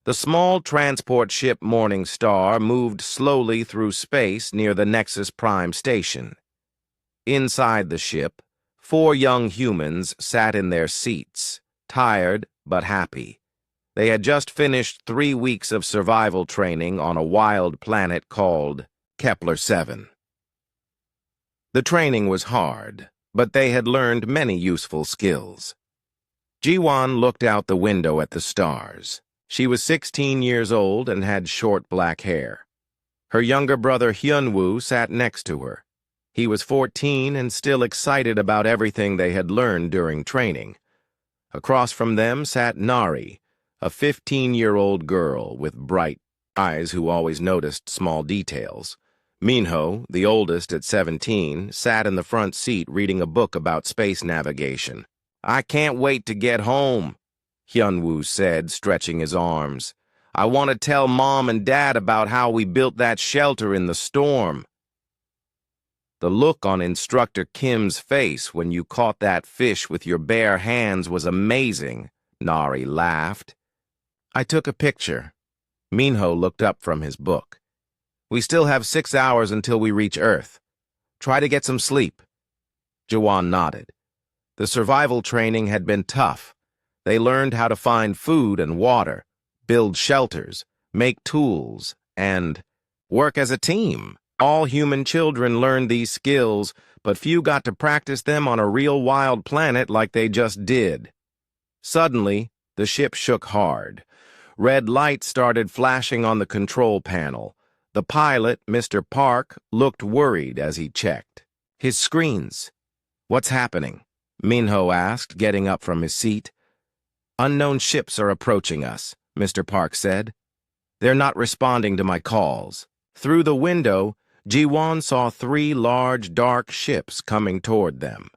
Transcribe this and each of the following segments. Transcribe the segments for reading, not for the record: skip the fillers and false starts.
The small transport ship Morning Star moved slowly through space near the Nexus Prime station. Inside the ship, 4 young humans sat in their seats, tired but happy. They had just finished 3 weeks of survival training on a wild planet called Kepler-7. The training was hard, but they had learned many useful skills. Jiwan looked out the window at the stars. She was 16 years old and had short black hair. Her younger brother Hyunwoo sat next to her. He was 14 and still excited about everything they had learned during training. Across from them sat Nari, a 15-year-old girl with bright eyes who always noticed small details. Minho, the oldest at 17, sat in the front seat reading a book about space navigation. "I can't wait to get home," Hyunwoo said, stretching his arms. "I want to tell Mom and Dad about how we built that shelter in the storm." The look on Instructor Kim's face when you caught that fish with your bare hands was amazing, Nari laughed. "I took a picture." Minho looked up from his book. "We still have 6 hours until we reach Earth. Try to get some sleep." Jawan nodded. The survival training had been tough. They learned how to find food and water, build shelters, make tools, and work as a team. All human children learned these skills, but few got to practice them on a real wild planet like they just did. Suddenly, the ship shook hard. Red lights started flashing on the control panel. The pilot, Mr. Park, looked worried as he checked. His screens. "What's happening?" Minho asked, getting up from his seat. "Unknown ships are approaching us," Mr. Park said. "They're not responding to my calls." Through the window, Jiwan saw 3 large, dark ships coming toward them.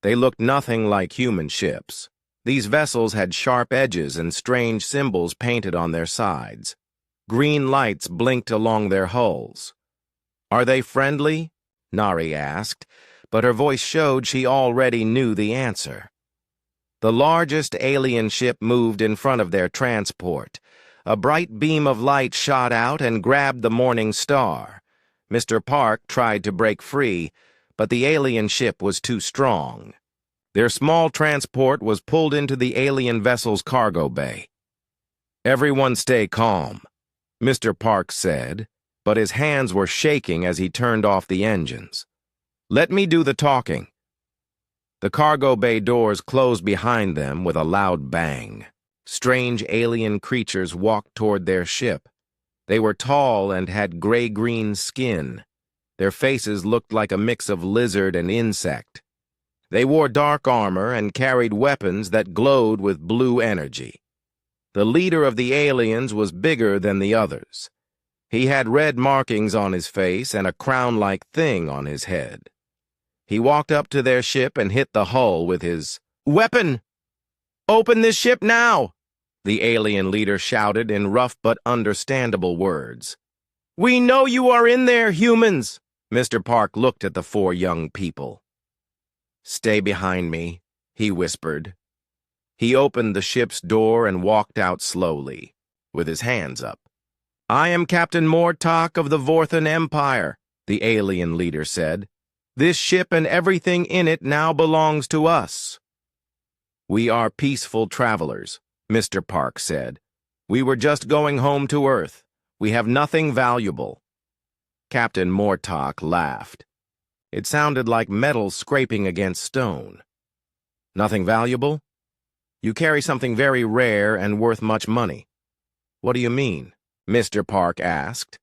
They looked nothing like human ships. These vessels had sharp edges and strange symbols painted on their sides. Green lights blinked along their hulls. "Are they friendly?" Nari asked, but her voice showed she already knew the answer. The largest alien ship moved in front of their transport. A bright beam of light shot out and grabbed the Morning Star. Mr. Park tried to break free, but the alien ship was too strong. Their small transport was pulled into the alien vessel's cargo bay. "Everyone stay calm," Mr. Park said, but his hands were shaking as he turned off the engines. "Let me do the talking." The cargo bay doors closed behind them with a loud bang. Strange alien creatures walked toward their ship. They were tall and had gray-green skin. Their faces looked like a mix of lizard and insect. They wore dark armor and carried weapons that glowed with blue energy. The leader of the aliens was bigger than the others. He had red markings on his face and a crown-like thing on his head. He walked up to their ship and hit the hull with his weapon. "Open this ship now!" the alien leader shouted in rough but understandable words. "We know you are in there, humans!" Mr. Park looked at the 4 young people. "Stay behind me," he whispered. He opened the ship's door and walked out slowly, with his hands up. "I am Captain Mortok of the Vorthan Empire," the alien leader said. "This ship and everything in it now belongs to us." "We are peaceful travelers," Mr. Park said. "We were just going home to Earth. We have nothing valuable." Captain Mortok laughed. It sounded like metal scraping against stone. "Nothing valuable? You carry something very rare and worth much money." "What do you mean?" Mr. Park asked.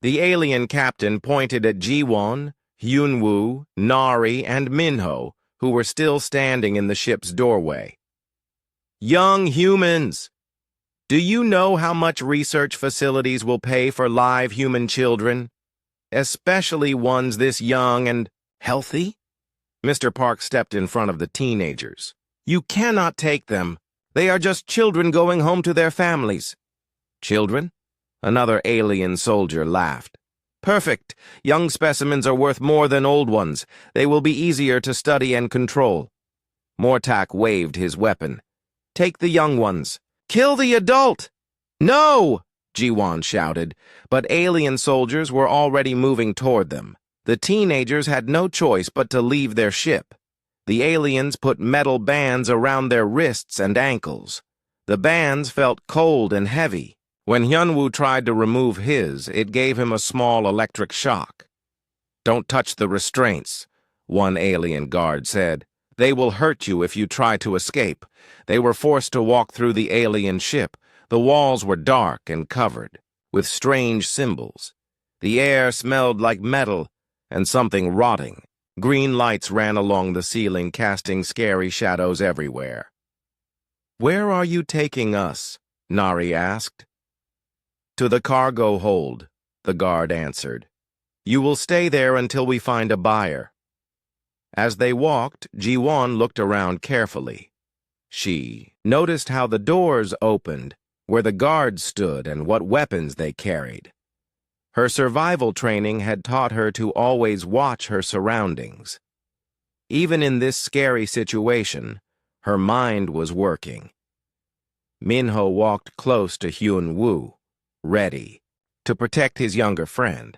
The alien captain pointed at Jiwon, Hyunwoo, Nari, and Minho, who were still standing in the ship's doorway. "Young humans! Do you know how much research facilities will pay for live human children? Especially ones this young and healthy?" Mr. Park stepped in front of the teenagers. "You cannot take them. They are just children going home to their families." "Children?" Another alien soldier laughed. "Perfect. Young specimens are worth more than old ones. They will be easier to study and control." Mortak waved his weapon. "Take the young ones. Kill the adult!" No! Jiwan shouted, but alien soldiers were already moving toward them. The teenagers had no choice but to leave their ship. The aliens put metal bands around their wrists and ankles. The bands felt cold and heavy. When Hyunwoo tried to remove his, it gave him a small electric shock. "Don't touch the restraints," one alien guard said. "They will hurt you if you try to escape." They were forced to walk through the alien ship. The walls were dark and covered with strange symbols. The air smelled like metal and something rotting. Green lights ran along the ceiling, casting scary shadows everywhere. "Where are you taking us?" Nari asked. "To the cargo hold," the guard answered. "You will stay there until we find a buyer." As they walked, Jiwon looked around carefully. She noticed how the doors opened, where the guards stood, and what weapons they carried. Her survival training had taught her to always watch her surroundings. Even in this scary situation, her mind was working. Minho walked close to Hyun-woo, ready to protect his younger friend.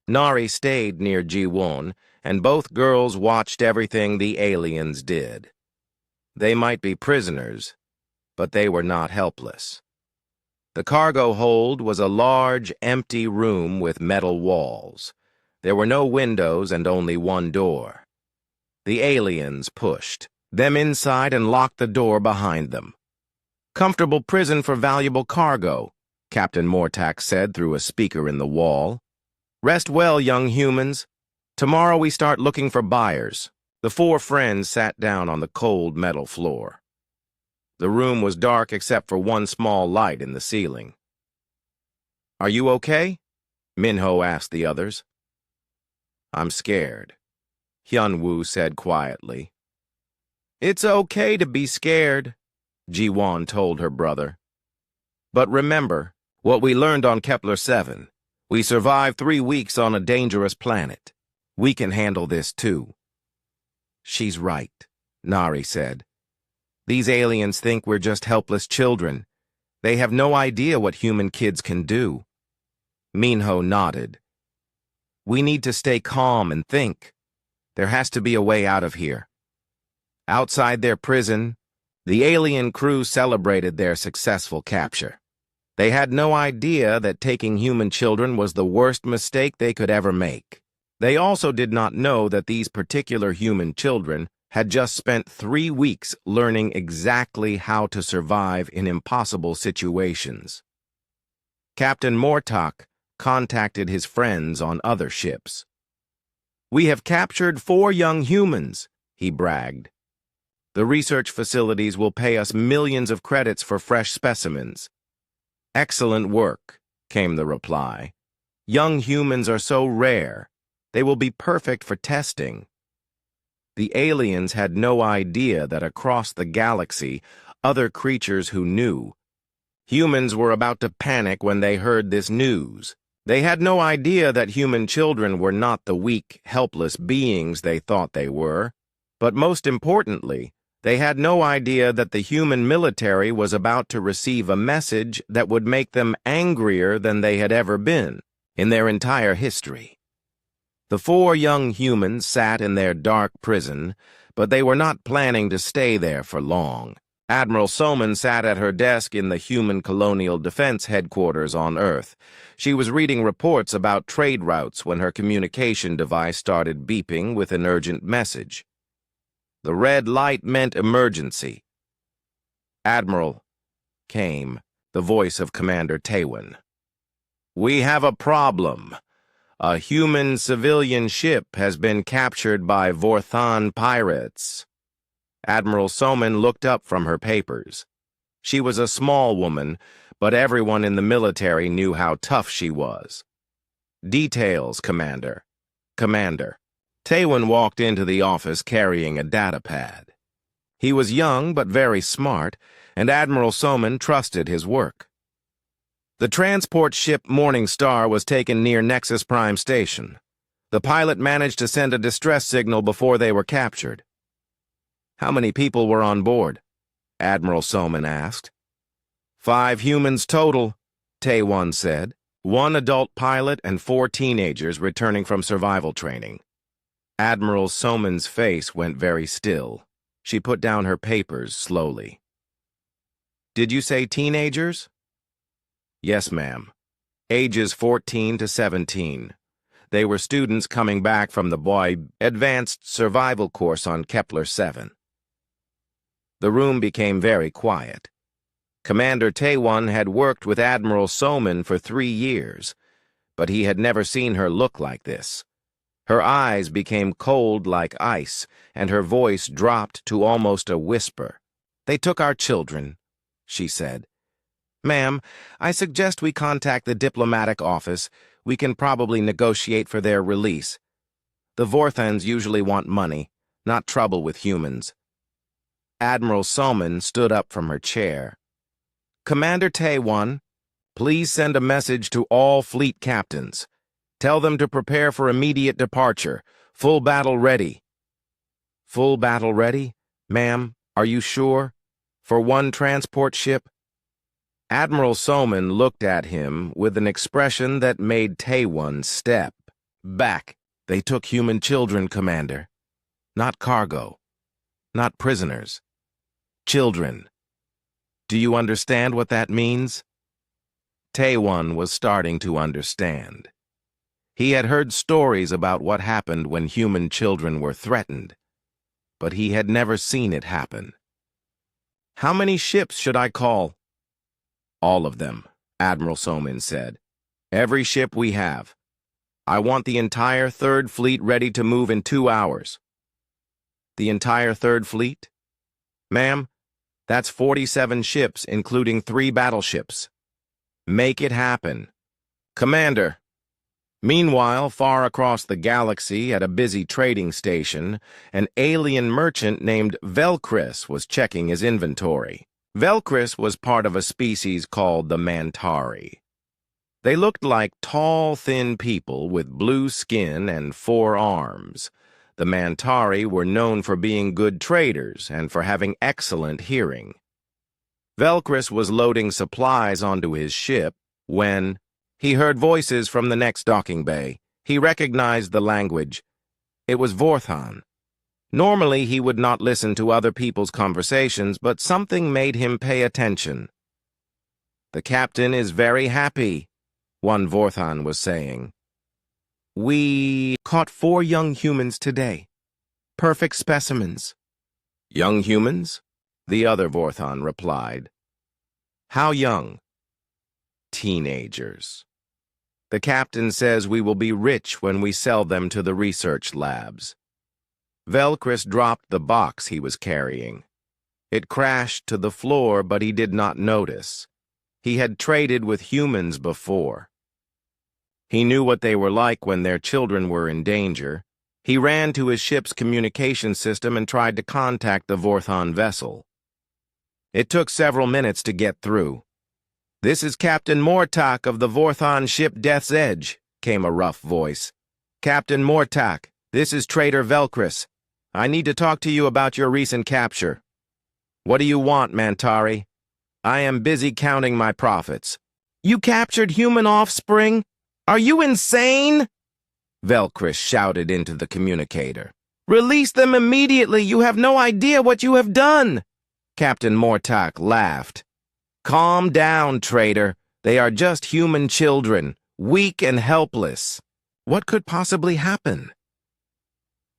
Nari stayed near Jiwon, and both girls watched everything the aliens did. They might be prisoners, but they were not helpless. The cargo hold was a large, empty room with metal walls. There were no windows and only one door. The aliens pushed them inside and locked the door behind them. "Comfortable prison for valuable cargo," Captain Mortak said through a speaker in the wall. "Rest well, young humans. Tomorrow we start looking for buyers." The four friends sat down on the cold metal floor. The room was dark except for one small light in the ceiling. "Are you okay?" Minho asked the others. "I'm scared," Hyunwoo said quietly. "It's okay to be scared," Jiwon told her brother. "But remember what we learned on Kepler 7. We survived 3 weeks on a dangerous planet. We can handle this too." "She's right," Nari said. "These aliens think we're just helpless children. They have no idea what human kids can do." Minho nodded. "We need to stay calm and think. There has to be a way out of here." Outside their prison, the alien crew celebrated their successful capture. They had no idea that taking human children was the worst mistake they could ever make. They also did not know that these particular human children had just spent 3 weeks learning exactly how to survive in impossible situations. Captain Mortak contacted his friends on other ships. "We have captured 4 young humans," he bragged. "The research facilities will pay us millions of credits for fresh specimens." "Excellent work," came the reply. "Young humans are so rare. They will be perfect for testing." The aliens had no idea that across the galaxy, other creatures who knew. Humans were about to panic when they heard this news. They had no idea that human children were not the weak, helpless beings they thought they were. But most importantly, they had no idea that the human military was about to receive a message that would make them angrier than they had ever been in their entire history. The 4 young humans sat in their dark prison, but they were not planning to stay there for long. Admiral Soman sat at her desk in the Human Colonial Defense Headquarters on Earth. She was reading reports about trade routes when her communication device started beeping with an urgent message. The red light meant emergency. "Admiral," came the voice of Commander Taewon. "We have a problem. A human civilian ship has been captured by Vorthan pirates." Admiral Soman looked up from her papers. She was a small woman, but everyone in the military knew how tough she was. "Details, Commander." "Commander." Taewon walked into the office carrying a datapad. He was young but very smart, and Admiral Soman trusted his work. The transport ship Morning Star was taken near Nexus Prime Station. The pilot managed to send a distress signal before they were captured. "How many people were on board?" Admiral Soman asked. 5 humans total, Tae-Won said. 1 adult pilot and 4 teenagers returning from survival training. Admiral Soman's face went very still. She put down her papers slowly. Did you say teenagers? Yes, ma'am. Ages 14 to 17. They were students coming back from the boy advanced survival course on Kepler 7. The room became very quiet. Commander Tae-Won had worked with Admiral Soman for 3 years, but he had never seen her look like this. Her eyes became cold like ice, and her voice dropped to almost a whisper. "They took our children," she said. "Ma'am, I suggest we contact the diplomatic office. We can probably negotiate for their release. The Vorthans usually want money, not trouble with humans." Admiral Soman stood up from her chair. "Commander Tae-Won, please send a message to all fleet captains. Tell them to prepare for immediate departure. Full battle ready." "Full battle ready? Ma'am, are you sure? For 1 transport ship?" Admiral Soman looked at him with an expression that made Tae-Won step back. "They took human children, Commander. Not cargo. Not prisoners. Children. Do you understand what that means?" Tae-Won was starting to understand. He had heard stories about what happened when human children were threatened, but he had never seen it happen. "How many ships should I call?" "All of them," Admiral Soman said. "Every ship we have. I want the entire 3rd Fleet ready to move in 2 hours." "The entire 3rd Fleet?" "Ma'am, that's 47 ships, including 3 battleships." "Make it happen." "Commander." Meanwhile, far across the galaxy at a busy trading station, an alien merchant named Velkris was checking his inventory. Velkris was part of a species called the Mantari. They looked like tall, thin people with blue skin and 4 arms. The Mantari were known for being good traders and for having excellent hearing. Velkris was loading supplies onto his ship when he heard voices from the next docking bay. He recognized the language. It was Vorthan. Normally, he would not listen to other people's conversations, but something made him pay attention. "The captain is very happy," one Vorthan was saying. "We caught 4 young humans today. Perfect specimens." "Young humans?" the other Vorthan replied. "How young?" "Teenagers. The captain says we will be rich when we sell them to the research labs." Velkris dropped the box he was carrying. It crashed to the floor, but he did not notice. He had traded with humans before. He knew what they were like when their children were in danger. He ran to his ship's communication system and tried to contact the Vorthan vessel. It took several minutes to get through. "This is Captain Mortak of the Vorthan ship Death's Edge," came a rough voice. "Captain Mortak, this is Trader Velkris. I need to talk to you about your recent capture." "What do you want, Mantari?" "I am busy counting my profits." "You captured human offspring? Are you insane?" Velkris shouted into the communicator. "Release them immediately! You have no idea what you have done!" Captain Mortak laughed. "Calm down, traitor. They are just human children, weak and helpless." What could possibly happen?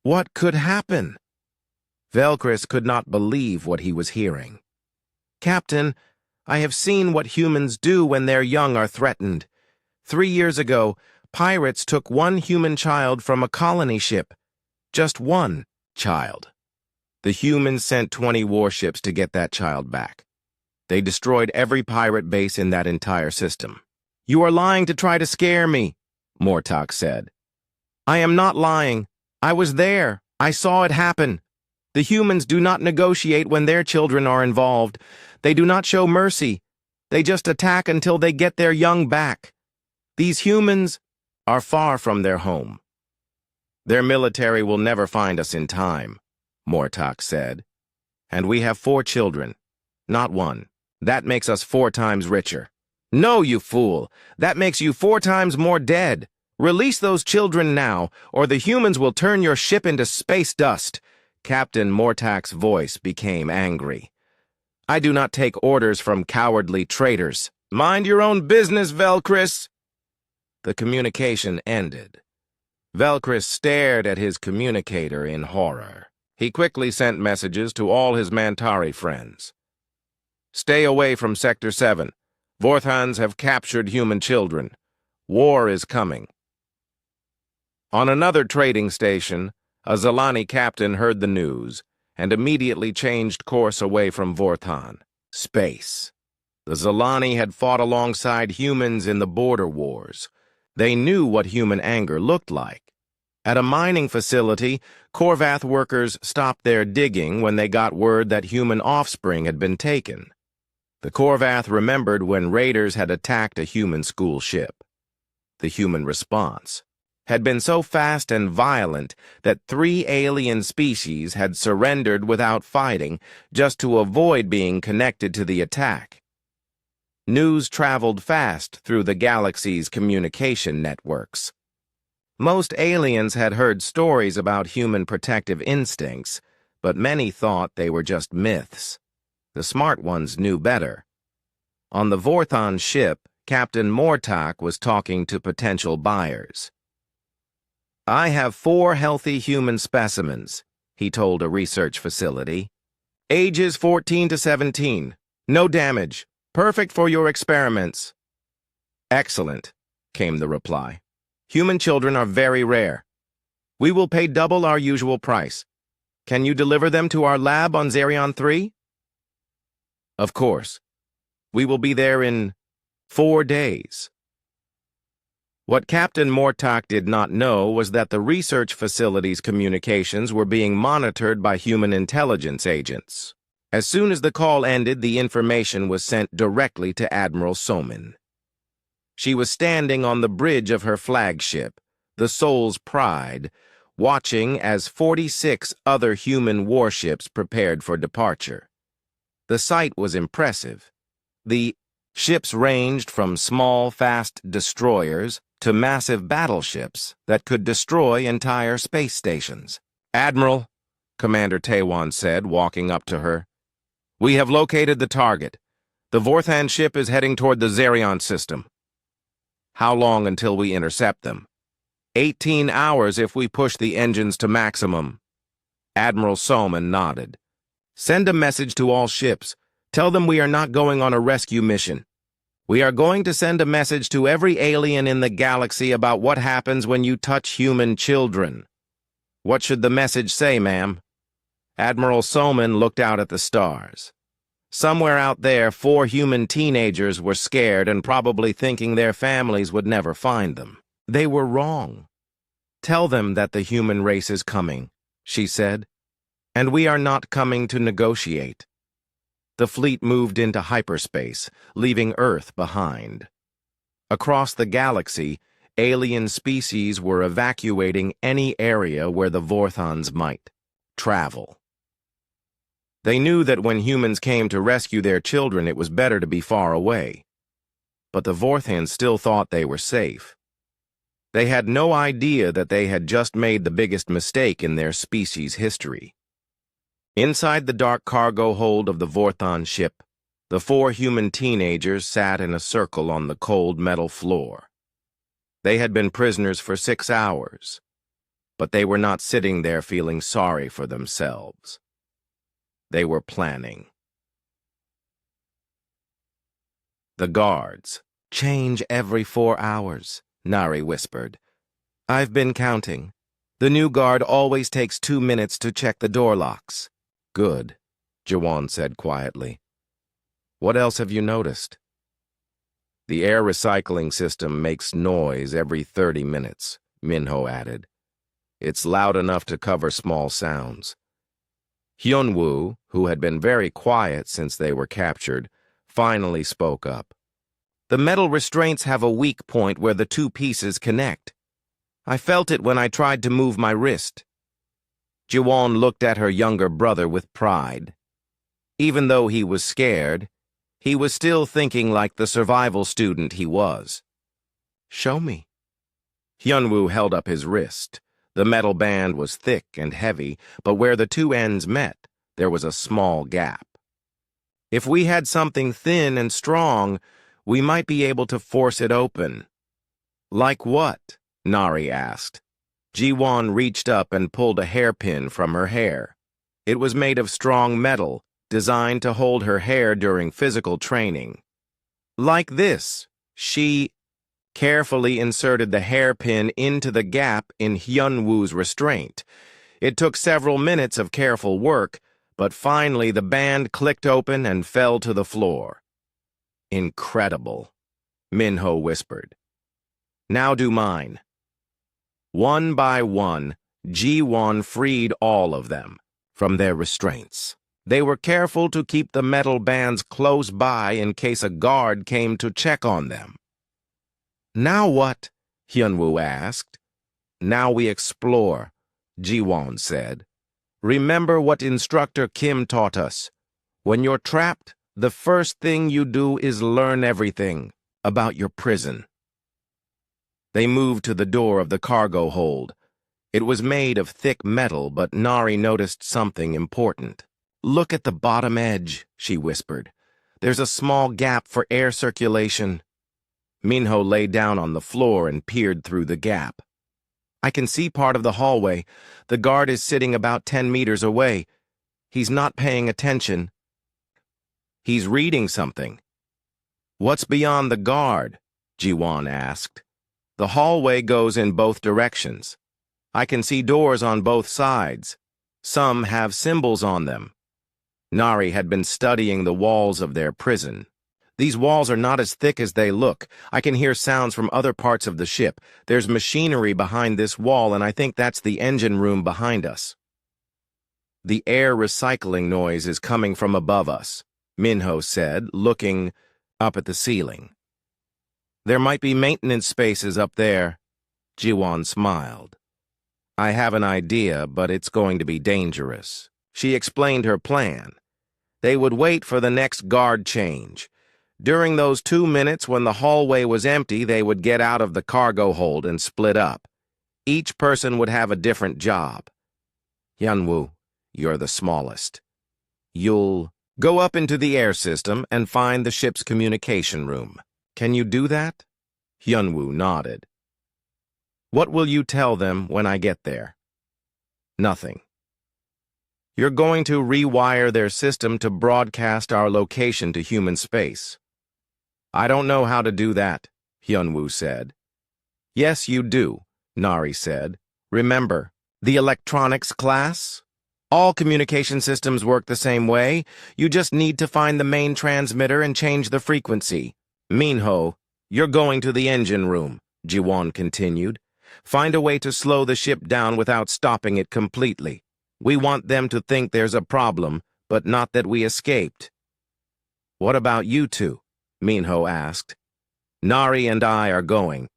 What could happen? Velkris could not believe what he was hearing. "Captain, I have seen what humans do when their young are threatened. 3 years ago, pirates took 1 human child from a colony ship. Just 1 child. The humans sent 20 warships to get that child back. They destroyed every pirate base in that entire system." "You are lying to try to scare me," Mortak said. "I am not lying. I was there. I saw it happen. The humans do not negotiate when their children are involved. They do not show mercy. They just attack until they get their young back. These humans are far from their home. Their military will never find us in time," Mortak said. "And we have 4 children, not 1. That makes us 4 times richer. No, you fool. That makes you 4 times more dead. Release those children now, or the humans will turn your ship into space dust. Captain Mortak's voice became angry. I do not take orders from cowardly traitors. Mind your own business, Velcris. The communication ended. Velcris stared at his communicator in horror. He quickly sent messages to all his Mantari friends. Stay away from Sector 7. Vorthans have captured human children. War is coming. On another trading station, a Zalani captain heard the news and immediately changed course away from Vorthan. Space. The Zalani had fought alongside humans in the border wars. They knew what human anger looked like. At a mining facility, Korvath workers stopped their digging when they got word that human offspring had been taken. The Korvath remembered when raiders had attacked a human school ship. The human response had been so fast and violent that 3 alien species had surrendered without fighting just to avoid being connected to the attack. News traveled fast through the galaxy's communication networks. Most aliens had heard stories about human protective instincts, but many thought they were just myths. The smart ones knew better. On the Vorthon ship, Captain Mortak was talking to potential buyers. I have 4 healthy human specimens, he told a research facility. Ages 14 to 17. No damage. Perfect for your experiments. Excellent, came the reply. Human children are very rare. We will pay double our usual price. Can you deliver them to our lab on Zerion 3? Of course. We will be there in 4 days. What Captain Mortak did not know was that the research facility's communications were being monitored by human intelligence agents. As soon as the call ended, the information was sent directly to Admiral Somin. She was standing on the bridge of her flagship, the Soul's Pride, watching as 46 other human warships prepared for departure. The sight was impressive. The ships ranged from small, fast destroyers to massive battleships that could destroy entire space stations. Admiral, Commander Taiwan said, walking up to her, we have located the target. The Vorthan ship is heading toward the Zerion system. How long until we intercept them? 18 hours if we push the engines to maximum. Admiral Soman nodded. Send a message to all ships. Tell them we are not going on a rescue mission. We are going to send a message to every alien in the galaxy about what happens when you touch human children. What should the message say, ma'am? Admiral Soman looked out at the stars. Somewhere out there, 4 human teenagers were scared and probably thinking their families would never find them. They were wrong. Tell them that the human race is coming, she said, and we are not coming to negotiate. The fleet moved into hyperspace, leaving Earth behind. Across the galaxy, alien species were evacuating any area where the Vorthans might travel. They knew that when humans came to rescue their children, it was better to be far away. But the Vorthans still thought they were safe. They had no idea that they had just made the biggest mistake in their species' history. Inside the dark cargo hold of the Vorthon ship, the 4 human teenagers sat in a circle on the cold metal floor. They had been prisoners for 6 hours, but they were not sitting there feeling sorry for themselves. They were planning. The guards change every 4 hours, Nari whispered. I've been counting. The new guard always takes 2 minutes to check the door locks. Good, Jawan said quietly. What else have you noticed? The air recycling system makes noise every 30 minutes, Minho added. It's loud enough to cover small sounds. Hyunwoo, who had been very quiet since they were captured, finally spoke up. The metal restraints have a weak point where the 2 pieces connect. I felt it when I tried to move my wrist. Jiwon looked at her younger brother with pride. Even though he was scared, He was still thinking like the survival student he was. "Show me." Hyunwoo held up his wrist. The metal band was thick and heavy, but where the two ends met, there was a small gap. "If we had something thin and strong, we might be able to force it open." "Like what?" Nari asked. Ji-won reached up and pulled a hairpin from her hair. It was made of strong metal, designed to hold her hair during physical training. "Like this." She carefully inserted the hairpin into the gap in Hyunwoo's restraint. It took several minutes of careful work, but finally the band clicked open and fell to the floor. "Incredible," Minho whispered. "Now do mine." One by one, Ji-won freed all of them from their restraints. They were careful to keep the metal bands close by in case a guard came to check on them. "Now what?" Hyunwoo asked. "Now we explore," Ji-won said. "Remember what Instructor Kim taught us. When you're trapped, the first thing you do is learn everything about your prison." They moved to the door of the cargo hold. It was made of thick metal, but Nari noticed something important. "Look at the bottom edge," she whispered. "There's a small gap for air circulation." Minho lay down on the floor and peered through the gap. "I can see part of the hallway. The guard is sitting about 10 meters away. He's not paying attention. He's reading something." "What's beyond the guard?" Ji-won asked. "The hallway goes in both directions. I can see doors on both sides. Some have symbols on them." Nari had been studying the walls of their prison. "These walls are not as thick as they look. I can hear sounds from other parts of the ship. There's machinery behind this wall, and I think that's the engine room behind us." "The air recycling noise is coming from above us," Minho said, looking up at the ceiling. "There might be maintenance spaces up there." Ji-won smiled. "I have an idea, but it's going to be dangerous." She explained her plan. They would wait for the next guard change. During those 2 minutes when the hallway was empty, they would get out of the cargo hold and split up. Each person would have a different job. "Hyunwoo, you're the smallest. You'll go up into the air system and find the ship's communication room. Can you do that?" Hyunwoo nodded. "What will you tell them when I get there?" "Nothing. You're going to rewire their system to broadcast our location to human space." "I don't know how to do that," Hyunwoo said. "Yes, you do," Nari said. "Remember, the electronics class? All communication systems work the same way. You just need to find the main transmitter and change the frequency." "Minho, you're going to the engine room," Ji-won continued. "Find a way to slow the ship down without stopping it completely. We want them to think there's a problem, but not that we escaped." "What about you two?" Minho asked. "Nari and I are going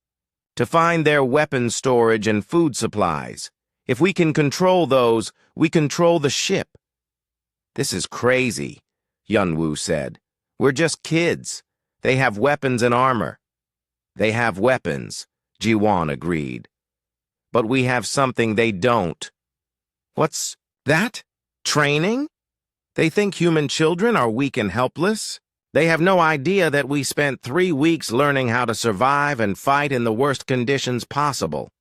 to find their weapon storage and food supplies. If we can control those, we control the ship." "This is crazy," Hyunwoo said. "We're just kids. They have weapons and armor." "They have weapons," Ji-won agreed. "But we have something they don't." "What's that? Training? They think human children are weak and helpless? They have no idea that we spent 3 weeks learning how to survive and fight in the worst conditions possible."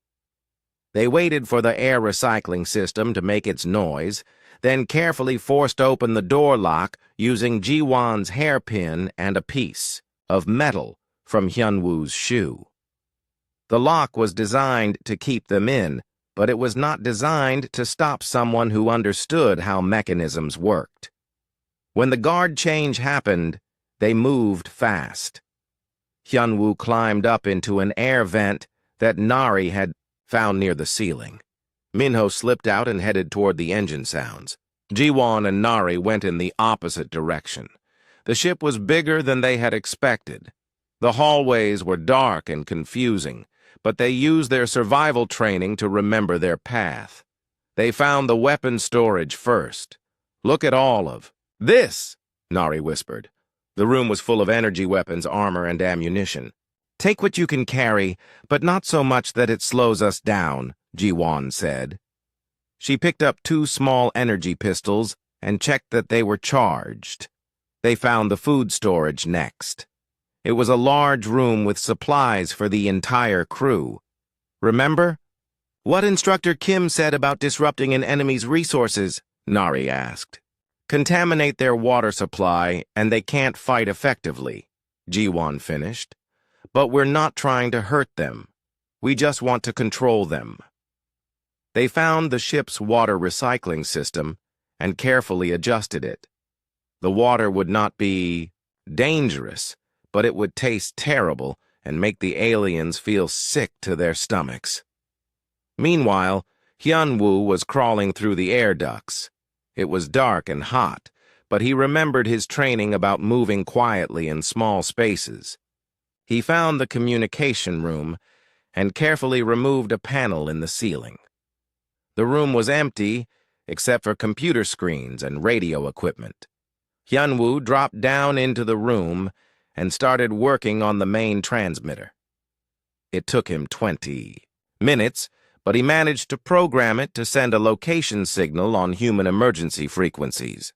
They waited for the air recycling system to make its noise, then carefully forced open the door lock using Ji-won's hairpin and a piece of metal from Hyunwoo's shoe. The lock was designed to keep them in, but it was not designed to stop someone who understood how mechanisms worked. When the guard change happened, they moved fast. Hyunwoo climbed up into an air vent that Nari had found near the ceiling. Minho slipped out and headed toward the engine sounds. Ji-won and Nari went in the opposite direction. The ship was bigger than they had expected. The hallways were dark and confusing, but they used their survival training to remember their path. They found the weapon storage first. "Look at all of this," Nari whispered. The room was full of energy weapons, armor, and ammunition. "Take what you can carry, but not so much that it slows us down," Ji-won said. She picked up 2 small energy pistols and checked that they were charged. They found the food storage next. It was a large room with supplies for the entire crew. "Remember what Instructor Kim said about disrupting an enemy's resources?" Nari asked. "Contaminate their water supply, and they can't fight effectively," Ji-won finished. "But we're not trying to hurt them. We just want to control them." They found the ship's water recycling system and carefully adjusted it. The water would not be dangerous, but it would taste terrible and make the aliens feel sick to their stomachs. Meanwhile, Hyun-woo was crawling through the air ducts. It was dark and hot, but he remembered his training about moving quietly in small spaces. He found the communication room and carefully removed a panel in the ceiling. The room was empty, except for computer screens and radio equipment. Hyun-woo dropped down into the room and started working on the main transmitter. It took him 20 minutes, but he managed to program it to send a location signal on human emergency frequencies.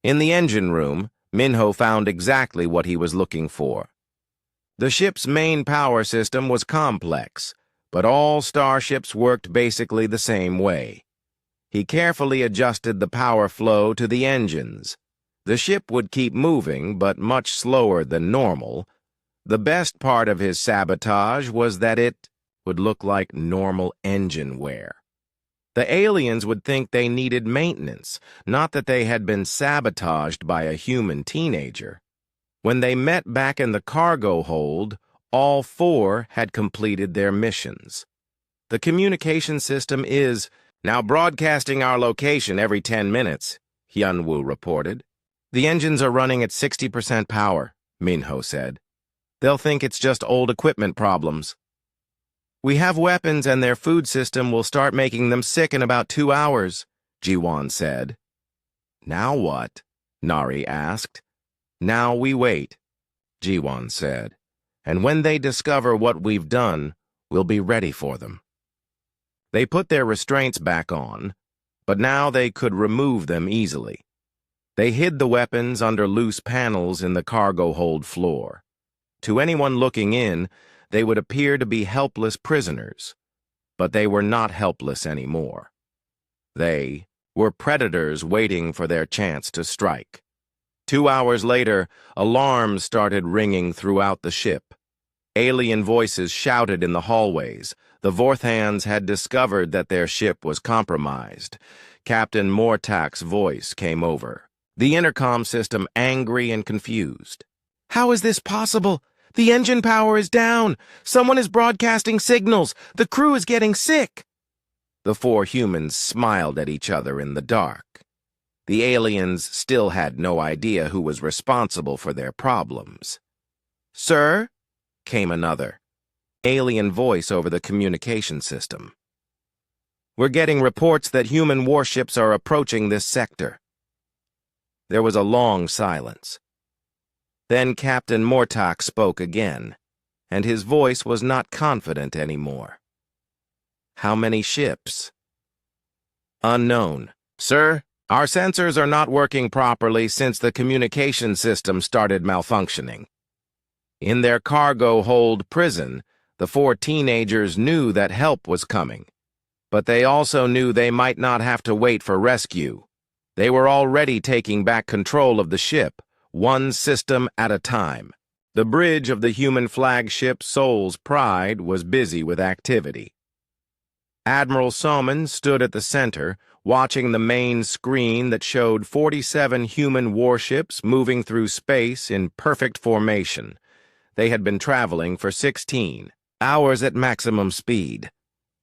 In the engine room, Minho found exactly what he was looking for. The ship's main power system was complex, but all starships worked basically the same way. He carefully adjusted the power flow to the engines. The ship would keep moving, but much slower than normal. The best part of his sabotage was that it would look like normal engine wear. The aliens would think they needed maintenance, not that they had been sabotaged by a human teenager. When they met back in the cargo hold, all 4 had completed their missions. "The communication system is now broadcasting our location every 10 minutes, Hyun-woo reported. "The engines are running at 60% power, Minho said. "They'll think it's just old equipment problems." "We have weapons and their food system will start making them sick in about 2 hours, Ji-won said. "Now what?" Nari asked. "Now we wait," Ji-won said. "And when they discover what we've done, we'll be ready for them." They put their restraints back on, but now they could remove them easily. They hid the weapons under loose panels in the cargo hold floor. To anyone looking in, they would appear to be helpless prisoners, but they were not helpless anymore. They were predators waiting for their chance to strike. 2 hours later, alarms started ringing throughout the ship. Alien voices shouted in the hallways. The Vorthans had discovered that their ship was compromised. Captain Mortak's voice came over, the intercom system angry and confused. "How is this possible? The engine power is down. Someone is broadcasting signals. The crew is getting sick." The 4 humans smiled at each other in the dark. The aliens still had no idea who was responsible for their problems. "Sir?" came another alien voice over the communication system. "We're getting reports that human warships are approaching this sector." There was a long silence. Then Captain Mortak spoke again, and his voice was not confident anymore. "How many ships?" "Unknown. Sir, our sensors are not working properly since the communication system started malfunctioning." In their cargo hold prison, the 4 teenagers knew that help was coming, but they also knew they might not have to wait for rescue. They were already taking back control of the ship, one system at a time. The bridge of the human flagship Soul's Pride was busy with activity. Admiral Soman stood at the center, watching the main screen that showed 47 human warships moving through space in perfect formation. They had been traveling for 16 hours at maximum speed.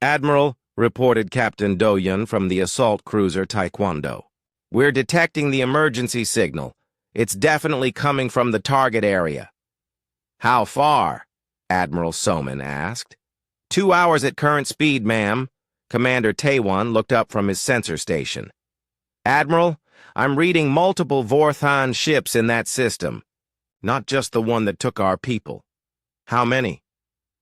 "Admiral," reported Captain Do-yun from the assault cruiser Taekwondo, "we're detecting the emergency signal. It's definitely coming from the target area." "How far?" Admiral Soman asked. 2 hours at current speed, ma'am." Commander Taewon looked up from his sensor station. "Admiral, I'm reading multiple Vorthon ships in that system, not just the one that took our people. How many?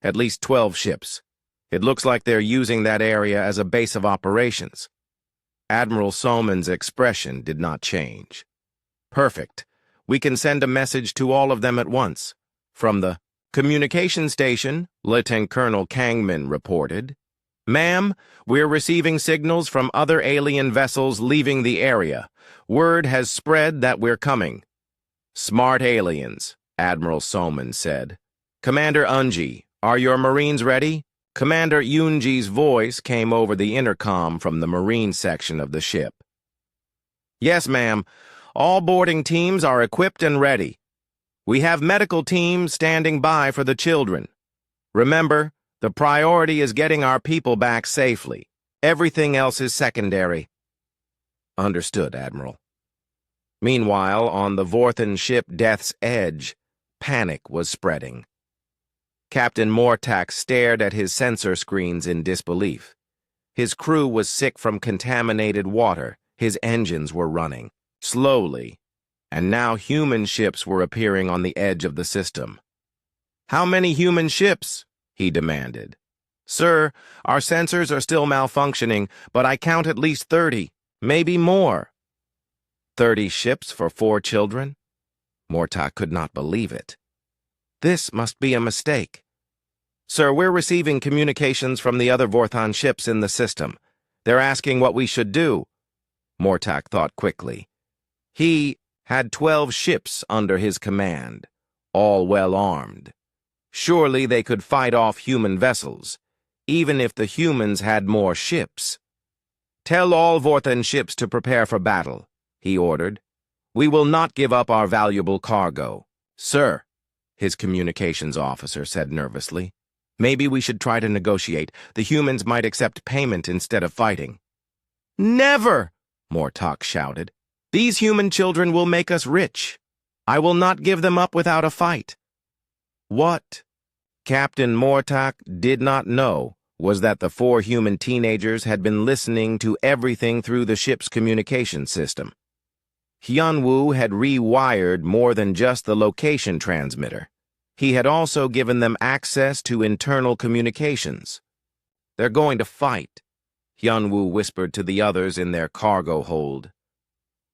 At least 12 ships. It looks like they're using that area as a base of operations. Admiral Soman's expression did not change. Perfect. We can send a message to all of them at once. From the communication station, Lieutenant Colonel Kangman reported, "Ma'am, we're receiving signals from other alien vessels leaving the area. Word has spread that we're coming." "Smart aliens," Admiral Soman said. "Commander Unji, are your Marines ready?" Commander Yunji's voice came over the intercom from the Marine section of the ship. "Yes, ma'am. All boarding teams are equipped and ready. We have medical teams standing by for the children. Remember, the priority is getting our people back safely. Everything else is secondary." "Understood, Admiral." Meanwhile, on the Vorthan ship Death's Edge, panic was spreading. Captain Mortak stared at his sensor screens in disbelief. His crew was sick from contaminated water. His engines were running slowly, and now human ships were appearing on the edge of the system. "How many human ships?" he demanded. "Sir, our sensors are still malfunctioning, but I count at least 30, maybe more." 30 ships for 4 children? Mortak could not believe it. This must be a mistake. "Sir, we're receiving communications from the other Vorthon ships in the system. They're asking what we should do." Mortak thought quickly. He had 12 ships under his command, all well armed. Surely they could fight off human vessels, even if the humans had more ships. "Tell all Vorthan ships to prepare for battle," he ordered. "We will not give up our valuable cargo." "Sir," his communications officer said nervously, "maybe we should try to negotiate. The humans might accept payment instead of fighting." "Never!" Mortak shouted. "These human children will make us rich. I will not give them up without a fight." What Captain Mortak did not know was that the 4 human teenagers had been listening to everything through the ship's communication system. Hyunwoo had rewired more than just the location transmitter. He had also given them access to internal communications. "They're going to fight," Hyunwoo whispered to the others in their cargo hold.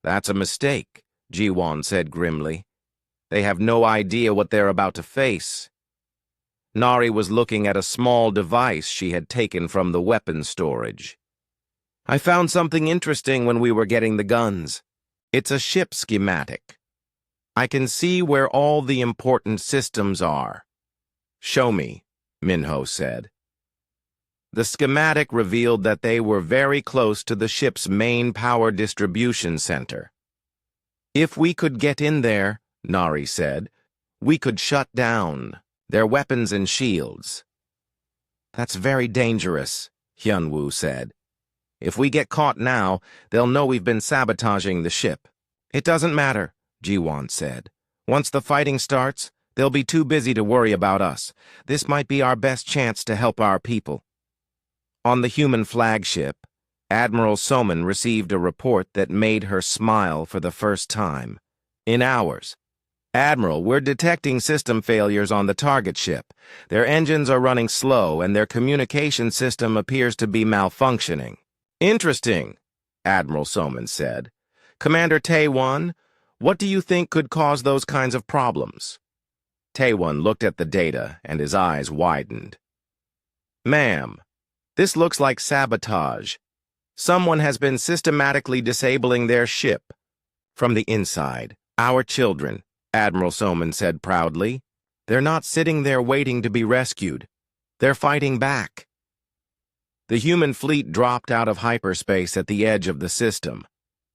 "That's a mistake," Jiwon said grimly. "They have no idea what they're about to face." Nari was looking at a small device she had taken from the weapons storage. "I found something interesting when we were getting the guns. It's a ship schematic. I can see where all the important systems are." "Show me," Minho said. The schematic revealed that they were very close to the ship's main power distribution center. "If we could get in there," Nari said, "we could shut down their weapons and shields." "That's very dangerous," Hyunwoo said. "If we get caught now, they'll know we've been sabotaging the ship." "It doesn't matter," Jiwon said. "Once the fighting starts, they'll be too busy to worry about us. This might be our best chance to help our people." On the human flagship, Admiral Soman received a report that made her smile for the first time in hours. "Admiral, we're detecting system failures on the target ship. Their engines are running slow, and their communication system appears to be malfunctioning." "Interesting," Admiral Soman said. "Commander Taewon, what do you think could cause those kinds of problems?" Taewon looked at the data, and his eyes widened. "Ma'am, this looks like sabotage. Someone has been systematically disabling their ship from the inside. Our children," Admiral Soman said proudly. "They're not sitting there waiting to be rescued. They're fighting back." The human fleet dropped out of hyperspace at the edge of the system.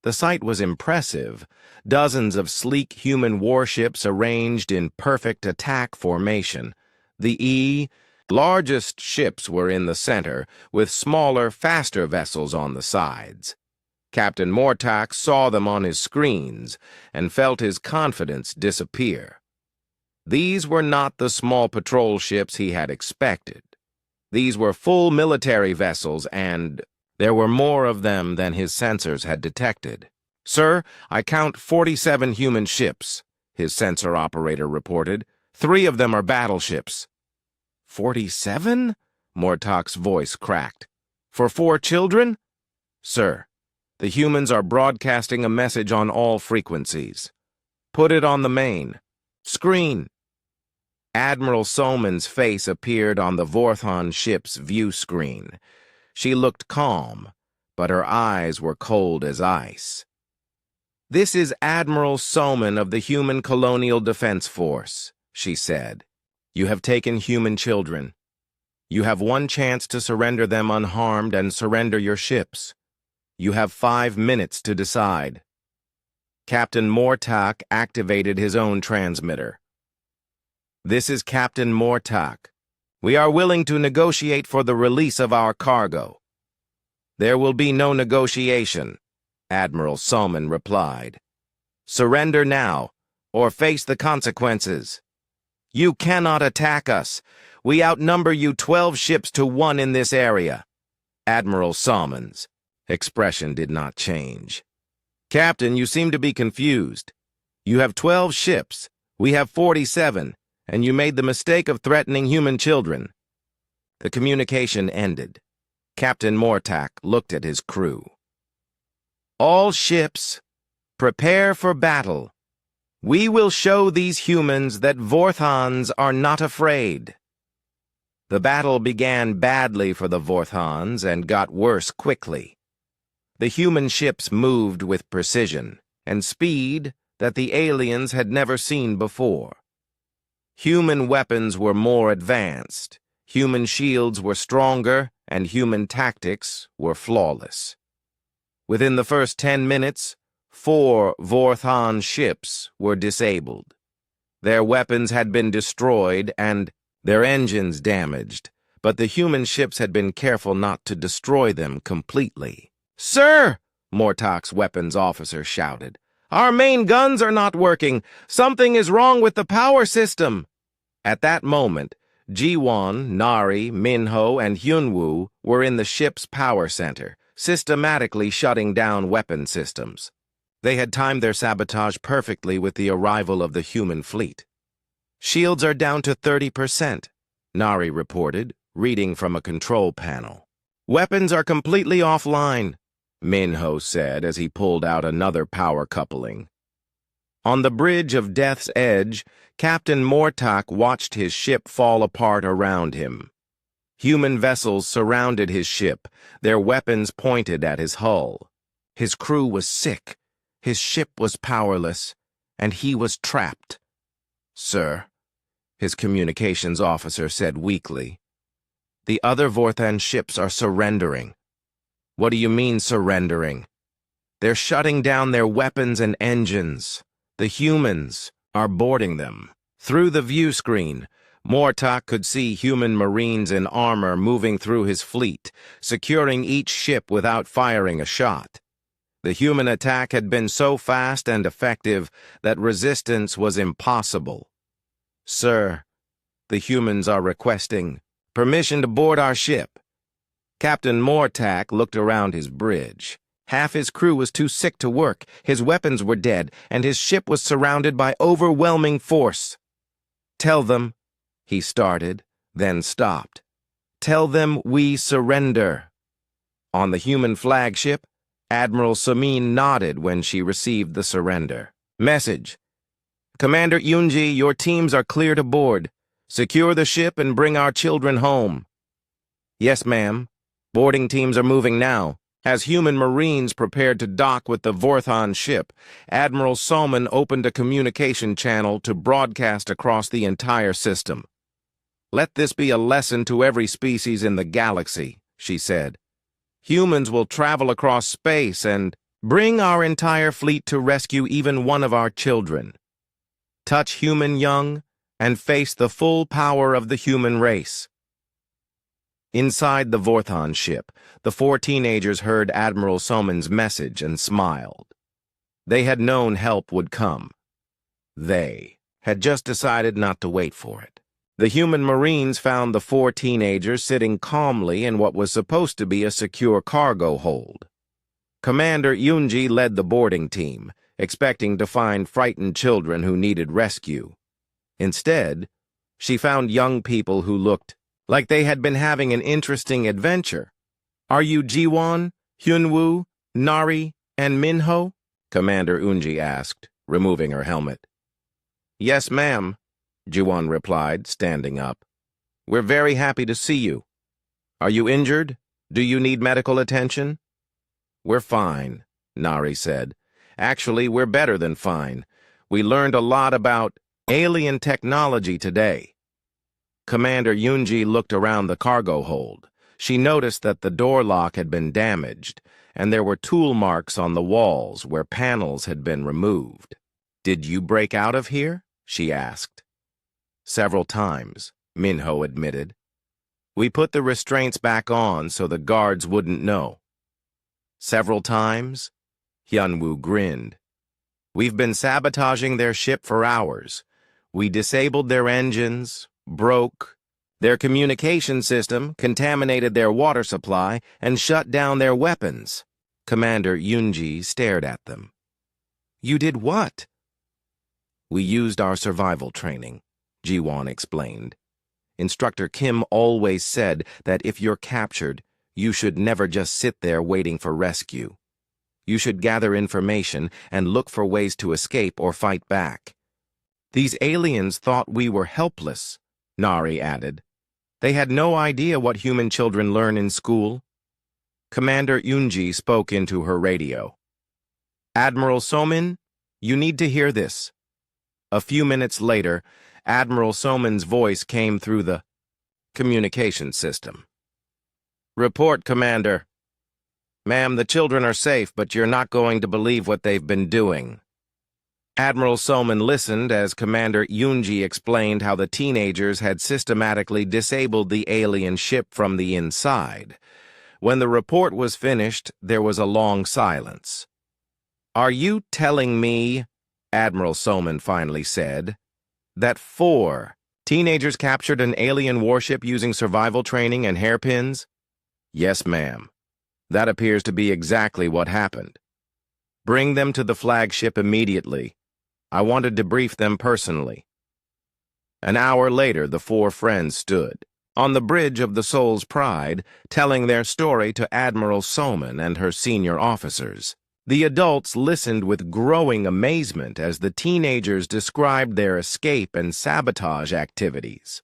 The sight was impressive. Dozens of sleek human warships arranged in perfect attack formation. The largest ships were in the center, with smaller, faster vessels on the sides. Captain Mortak saw them on his screens and felt his confidence disappear. These were not the small patrol ships he had expected. These were full military vessels, and there were more of them than his sensors had detected. Sir, I count 47 human ships, his sensor operator reported. 3 of them are battleships. 47? Mortok's voice cracked. For 4 children? Sir, the humans are broadcasting a message on all frequencies. Put it on the main screen. Admiral Soman's face appeared on the Vorthon ship's view screen. She looked calm, but her eyes were cold as ice. This is Admiral Soman of the Human Colonial Defense Force, she said. You have taken human children. You have one chance to surrender them unharmed and surrender your ships. You have 5 minutes to decide. Captain Mortok activated his own transmitter. This is Captain Mortok. We are willing to negotiate for the release of our cargo. There will be no negotiation, Admiral Soman replied. Surrender now, or face the consequences. You cannot attack us. We outnumber you 12 ships to 1 in this area. Admiral Soman's expression did not change. Captain, you seem to be confused. You have 12 ships. We have 47. And you made the mistake of threatening human children. The communication ended. Captain Mortok looked at his crew. All ships, prepare for battle. We will show these humans that Vorthons are not afraid. The battle began badly for the Vorthons and got worse quickly. The human ships moved with precision and speed that the aliens had never seen before. Human weapons were more advanced, human shields were stronger, and human tactics were flawless. Within the first 10 minutes, 4 Vorthon ships were disabled. Their weapons had been destroyed and their engines damaged, but the human ships had been careful not to destroy them completely. Sir! Mortok's weapons officer shouted. Our main guns are not working. Something is wrong with the power system. At that moment, Jiwon, Nari, Minho, and Hyunwoo were in the ship's power center, systematically shutting down weapon systems. They had timed their sabotage perfectly with the arrival of the human fleet. Shields are down to 30%, Nari reported, reading from a control panel. Weapons are completely offline, Minho said as he pulled out another power coupling. On the bridge of Death's Edge, Captain Mortok watched his ship fall apart around him. Human vessels surrounded his ship, their weapons pointed at his hull. His crew was sick, his ship was powerless, and he was trapped. Sir, his communications officer said weakly, the other Vorthon ships are surrendering. What do you mean, surrendering? They're shutting down their weapons and engines. The humans are boarding them. Through the view screen, Mortok could see human marines in armor moving through his fleet, securing each ship without firing a shot. The human attack had been so fast and effective that resistance was impossible. Sir, the humans are requesting permission to board our ship. Captain Mortok looked around his bridge. Half his crew was too sick to work, his weapons were dead, and his ship was surrounded by overwhelming force. Tell them, he started, then stopped. Tell them we surrender. On the human flagship, Admiral Samin nodded when she received the surrender. Message. Commander Yunji, your teams are clear to board. Secure the ship and bring our children home. Yes, ma'am. Boarding teams are moving now. As human marines prepared to dock with the Vorthon ship, Admiral Soman opened a communication channel to broadcast across the entire system. Let this be a lesson to every species in the galaxy, she said. Humans will travel across space and bring our entire fleet to rescue even one of our children. Touch human young and face the full power of the human race. Inside the Vorthon ship, the 4 teenagers heard Admiral Soman's message and smiled. They had known help would come. They had just decided not to wait for it. The human marines found the 4 teenagers sitting calmly in what was supposed to be a secure cargo hold. Commander Yunji led the boarding team, expecting to find frightened children who needed rescue. Instead, she found young people who looked like they had been having an interesting adventure. "Are you Jiwon, Hyunwoo, Nari, and Minho?" Commander Unji asked, removing her helmet. "Yes, ma'am," Jiwon replied, standing up. "We're very happy to see you. Are you injured? Do you need medical attention?" "We're fine," Nari said. "Actually, we're better than fine. We learned a lot about alien technology today." Commander Yunji looked around the cargo hold. She noticed that the door lock had been damaged, and there were tool marks on the walls where panels had been removed. "Did you break out of here?" she asked. "Several times," Minho admitted. "We put the restraints back on so the guards wouldn't know." "Several times?" Hyunwoo grinned. "We've been sabotaging their ship for hours. We disabled their engines, broke their communication system, contaminated their water supply, and shut down their weapons." Commander Yunji stared at them. "You did what?" "We used our survival training," Jiwon explained. "Instructor Kim always said that if you're captured, you should never just sit there waiting for rescue. You should gather information and look for ways to escape or fight back." "These aliens thought we were helpless," Nari added. "They had no idea what human children learn in school." Commander Yunji spoke into her radio. "Admiral Somin, you need to hear this." A few minutes later, Admiral Somin's voice came through the communication system. "Report, Commander." "Ma'am, the children are safe, but you're not going to believe what they've been doing." Admiral Somin listened as Commander Yunji explained how the teenagers had systematically disabled the alien ship from the inside. When the report was finished, there was a long silence. "Are you telling me," Admiral Somin finally said, "that 4 teenagers captured an alien warship using survival training and hairpins?" "Yes, ma'am. That appears to be exactly what happened." "Bring them to the flagship immediately. I want to debrief them personally." An hour later, the 4 friends stood on the bridge of the Soul's Pride, telling their story to Admiral Somin and her senior officers. The adults listened with growing amazement as the teenagers described their escape and sabotage activities.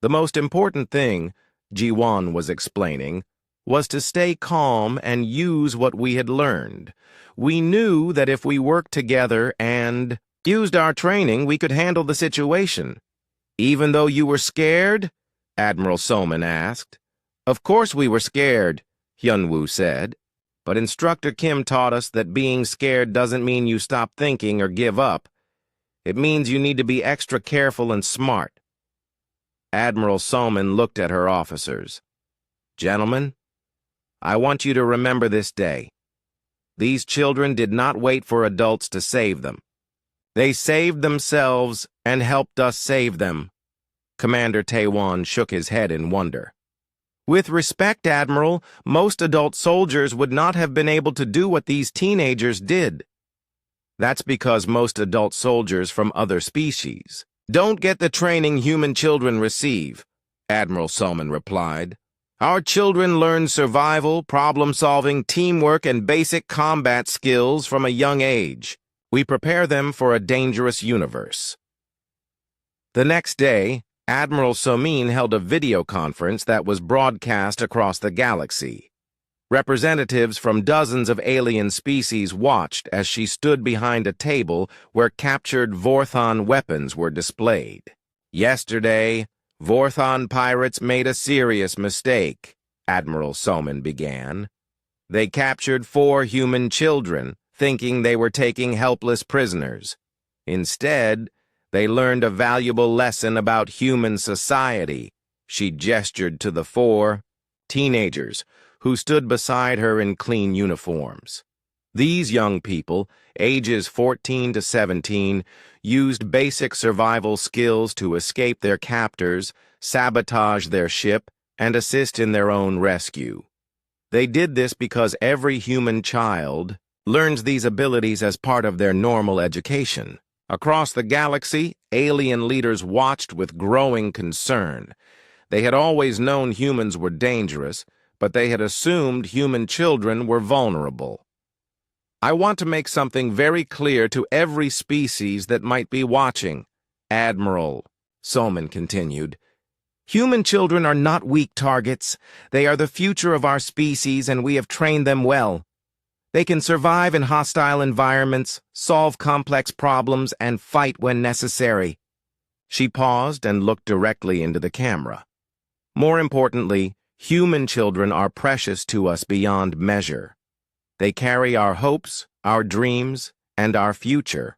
The most important thing, Jiwon was explaining, was to stay calm and use what we had learned. We knew that if we worked together and used our training, we could handle the situation. "Even though you were scared?" Admiral Somin asked. "Of course we were scared," Hyunwoo said. "But Instructor Kim taught us that being scared doesn't mean you stop thinking or give up. It means you need to be extra careful and smart." Admiral Somin looked at her officers. "Gentlemen, I want you to remember this day. These children did not wait for adults to save them. They saved themselves and helped us save them." Commander Taewon shook his head in wonder. "With respect, Admiral, most adult soldiers would not have been able to do what these teenagers did." "That's because most adult soldiers from other species don't get the training human children receive," Admiral Somin replied. "Our children learn survival, problem-solving, teamwork, and basic combat skills from a young age. We prepare them for a dangerous universe." The next day, Admiral Somin held a video conference that was broadcast across the galaxy. Representatives from dozens of alien species watched as she stood behind a table where captured Vorthon weapons were displayed. "Yesterday, Vorthon pirates made a serious mistake," Admiral Somin began. "They captured 4 human children, thinking they were taking helpless prisoners. Instead, they learned a valuable lesson about human society." She gestured to the 4 teenagers who stood beside her in clean uniforms. These young people, ages 14 to 17, used basic survival skills to escape their captors, sabotage their ship, and assist in their own rescue. They did this because every human child learns these abilities as part of their normal education. Across the galaxy, alien leaders watched with growing concern. They had always known humans were dangerous, but they had assumed human children were vulnerable. I want to make something very clear to every species that might be watching, Admiral Soman continued. Human children are not weak targets. They are the future of our species, and we have trained them well. They can survive in hostile environments, solve complex problems, and fight when necessary. She paused and looked directly into the camera. More importantly, human children are precious to us beyond measure. They carry our hopes, our dreams, and our future.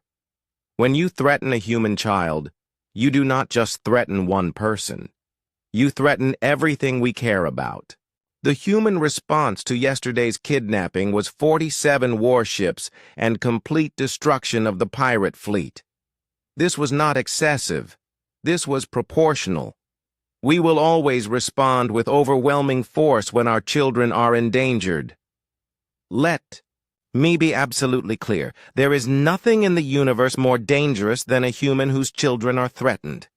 When you threaten a human child, you do not just threaten one person. You threaten everything we care about. The human response to yesterday's kidnapping was 47 warships and complete destruction of the pirate fleet. This was not excessive. This was proportional. We will always respond with overwhelming force when our children are endangered. Let me be absolutely clear. There is nothing in the universe more dangerous than a human whose children are threatened.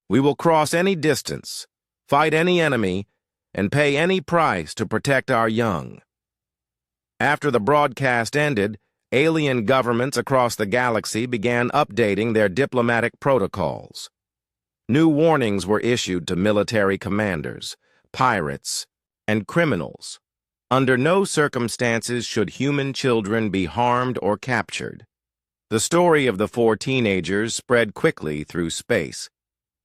We will cross any distance, fight any enemy, and pay any price to protect our young. After the broadcast ended, alien governments across the galaxy began updating their diplomatic protocols. New warnings were issued to military commanders, pirates, and criminals. Under no circumstances should human children be harmed or captured. The story of the 4 teenagers spread quickly through space.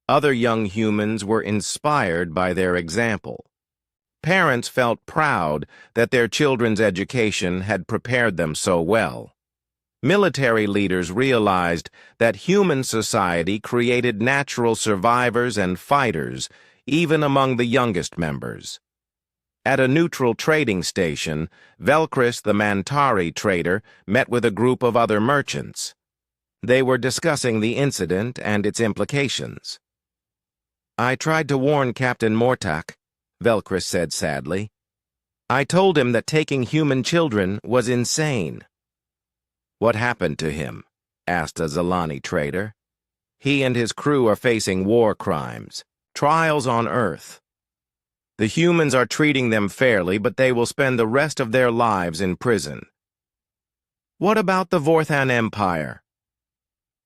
Other young humans were inspired by their example. Parents felt proud that their children's education had prepared them so well. Military leaders realized that human society created natural survivors and fighters, even among the youngest members. At a neutral trading station, Velcris the Mantari trader met with a group of other merchants. They were discussing the incident and its implications. "I tried to warn Captain Mortak," Velcris said sadly. "I told him that taking human children was insane." "What happened to him?" asked a Zalani trader. "He and his crew are facing war crimes, trials on Earth. The humans are treating them fairly, but they will spend the rest of their lives in prison." "What about the Vorthan Empire?"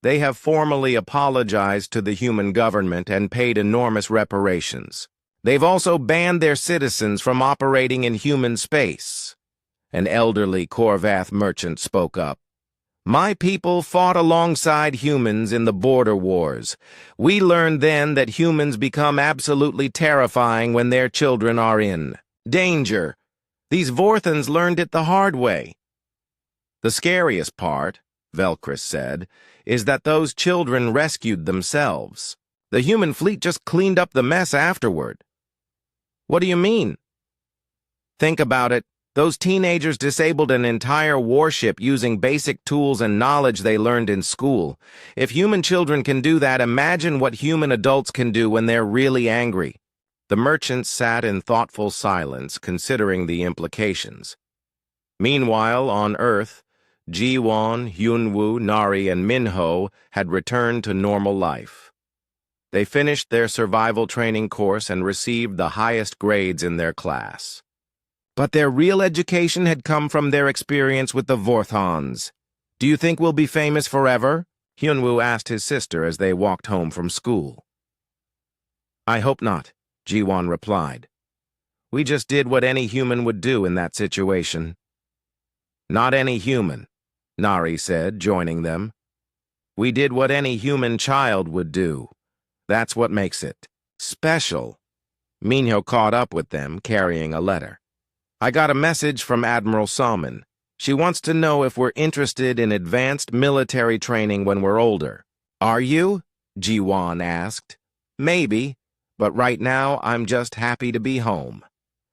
"They have formally apologized to the human government and paid enormous reparations. They've also banned their citizens from operating in human space." An elderly Korvath merchant spoke up. "My people fought alongside humans in the border wars. We learned then that humans become absolutely terrifying when their children are in danger. These Vorthans learned it the hard way." "The scariest part," Velcris said, "is that those children rescued themselves. The human fleet just cleaned up the mess afterward." "What do you mean?" "Think about it. Those teenagers disabled an entire warship using basic tools and knowledge they learned in school. If human children can do that, imagine what human adults can do when they're really angry." The merchants sat in thoughtful silence, considering the implications. Meanwhile, on Earth, Jiwon, Hyunwoo, Nari, and Minho had returned to normal life. They finished their survival training course and received the highest grades in their class. But their real education had come from their experience with the Vorthons. "Do you think we'll be famous forever?" Hyunwoo asked his sister as they walked home from school. "I hope not," Jiwon replied. "We just did what any human would do in that situation." "Not any human," Nari said, joining them. "We did what any human child would do. That's what makes it special." Minho caught up with them, carrying a letter. "I got a message from Admiral Salmon. She wants to know if we're interested in advanced military training when we're older." "Are you?" Jiwon asked. "Maybe, but right now I'm just happy to be home."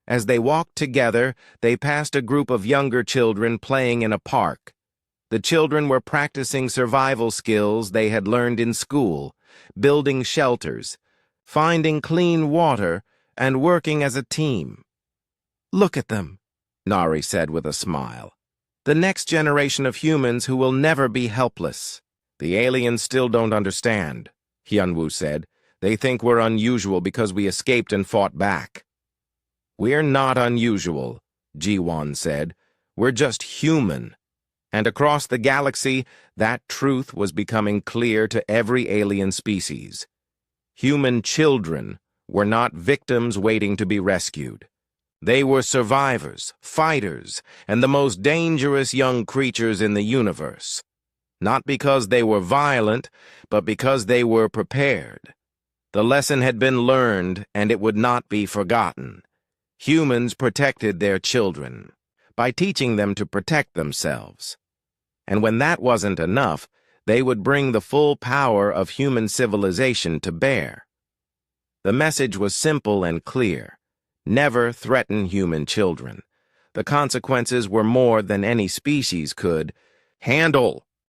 As they walked together, they passed a group of younger children playing in a park. The children were practicing survival skills they had learned in school, building shelters, finding clean water, and working as a team. Look at them, Nari said with a smile. The next generation of humans who will never be helpless. The aliens still don't understand, Hyunwoo said. They think we're unusual because we escaped and fought back. We're not unusual, Ji-won said. We're just human. And across the galaxy, that truth was becoming clear to every alien species. Human children were not victims waiting to be rescued. They were survivors, fighters, and the most dangerous young creatures in the universe. Not because they were violent, but because they were prepared. The lesson had been learned, and it would not be forgotten. Humans protected their children by teaching them to protect themselves. And when that wasn't enough, they would bring the full power of human civilization to bear. The message was simple and clear. Never threaten human children. The consequences were more than any species could handle.